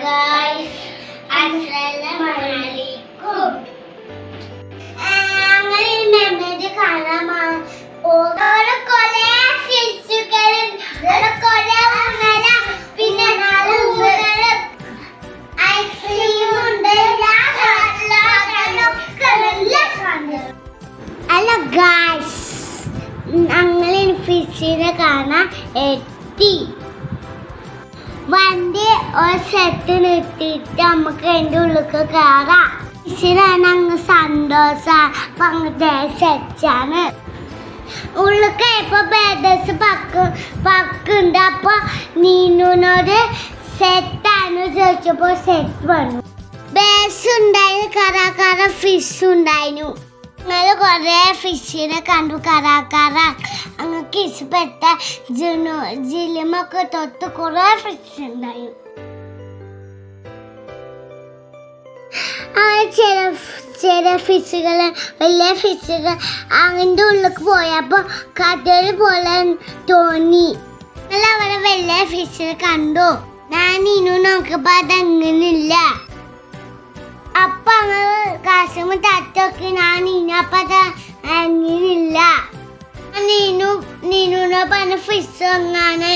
guys, Assalamualaikum. ഞങ്ങൾ കാണാൻ കൊറേ ഫിഷുകളും കൊറേ പിന്നെ ഐസ്ക്രീം ഉണ്ട്. ഹലോ ഗായ്സ്, ഞങ്ങൾ ഫിഷിനെ കാണാൻ എത്തി. വണ്ടി ഒരു സെറ്റ് നിർത്തിയിട്ട് നമുക്ക് അതിൻ്റെ ഉള്ളിലേക്ക് കയറാം. ഫിഷിനാണ് അങ്ങ് സന്തോഷം. അപ്പം അങ്ങനത്തെ സെറ്റാണ്. ഉള്ളിൽ കയപ്പോൾ ബ്രദേഴ്സ് പക്കുണ്ട്. അപ്പോൾ നീനുനോട് സെറ്റാണ് ചോദിച്ചപ്പോൾ സെറ്റ് വന്നു. ബേസ് ഉണ്ടായിരുന്നു, കറ ഫിഷ് ഉണ്ടായിരുന്നു. ഞങ്ങൾ കുറേ ഫിഷിനെ കണ്ടു. കറ അങ്ങക്ക് ഇഷ്ടപ്പെട്ട ജിലിമൊക്കെ തൊട്ട് കുറേ ഫിഷ് ഉണ്ടായിരുന്നു. ചെറിയ ഫിഷുകൾ, വലിയ ഫിഷുകൾ അതിൻ്റെ ഉള്ളിലേക്ക് പോയപ്പോൾ കടൽ പോലെ തോന്നി. ഞങ്ങൾ അവിടെ വലിയ ഫിഷിനെ കണ്ടു. ഞാൻ ഇനു നോക്കിയപ്പോൾ അതങ്ങനില്ല. അപ്പൊ കാശും തട്ടൊക്കെ ഞാൻ ഇനപ്പത അങ്ങനില്ല. നീനുനെ പറഞ്ഞ ഫിഷ് അങ്ങാണ്.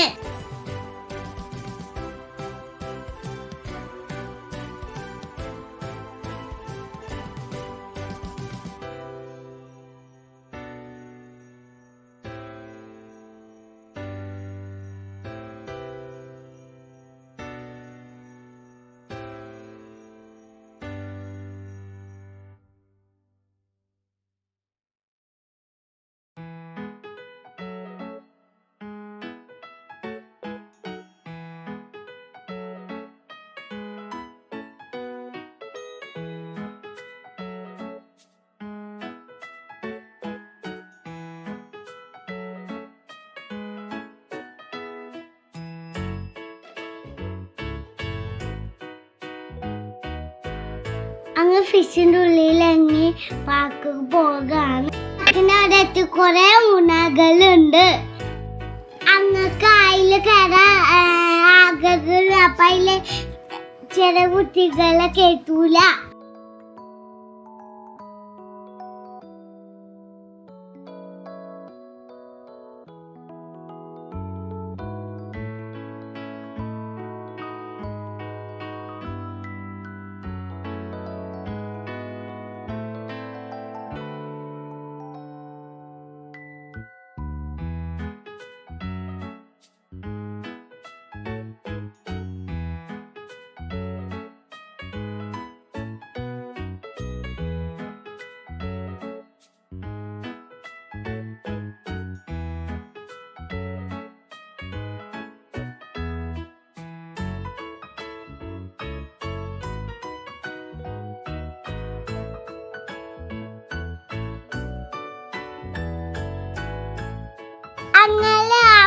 അങ്ങ് ഫിഷിന്റെ ഉള്ളിലിറങ്ങി പാർക്ക് പോകാണ്. അവിടെ എത്തി കുറെ ഉണകളുണ്ട്. അങ്ങക്ക് അതില് കയറാൻ ആഗ്രഹം. അപ്പൊ അതില് ചെറിയ കുട്ടികളെ കേട്ടൂല.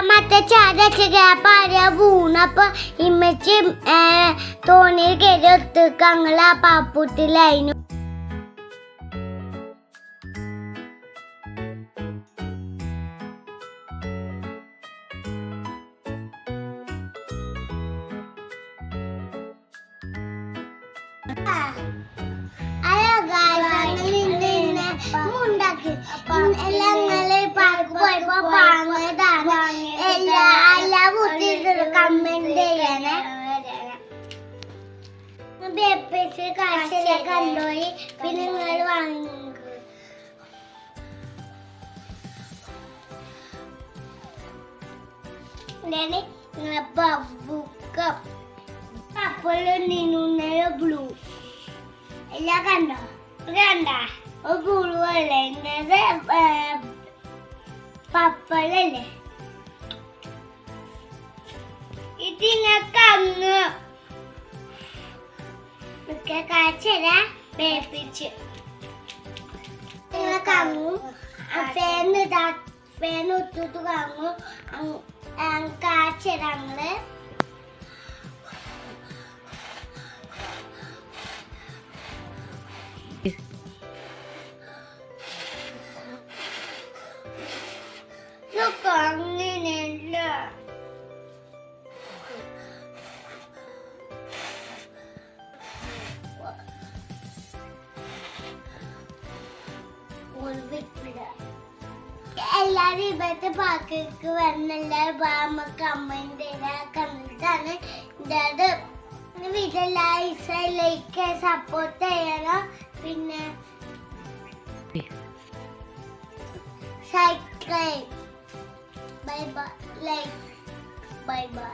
മറ്റേ ചാടിയ വീണപ്പോ ഇമ്മച്ചി തോണിയിൽ കയറി ഒത്തുക്ക് അങ്ങള് ആ പാപ്പൂട്ടിലായിരുന്നു. എല്ലാ കുട്ടികളും കമന്റ് ചെയ്യണേ. കാശിലെ കണ്ടോയി പിന്നെ നിങ്ങൾ വാങ്ങി. ബ്ലൂ എല്ലാം കണ്ടോ? കണ്ട ബ്ലൂ അല്ലേ, പപ്പളല്ലേ. ഇതിനൊക്കെ അങ്ങ് കാച്ചരാ വേപ്പിച്ച് കങ്ങും. ഫാൻ ഒത്തിട്ട് കങ്ങും കാച്ചരങ്ങള്. അങ്ങനെയല്ല. ഒരു വിട്ടില്ല. എല്ലാരും ഇവിടുത്തെ പാർക്ക് വന്നെല്ലാരും നമുക്ക് കമന്റ് കണ്ടിട്ടാണ് ഇത് വീട്ടിലെ ലൈക്ക് സപ്പോർട്ട് ചെയ്യണം. പിന്നെ subscribe. Bye bye. Like. Bye bye.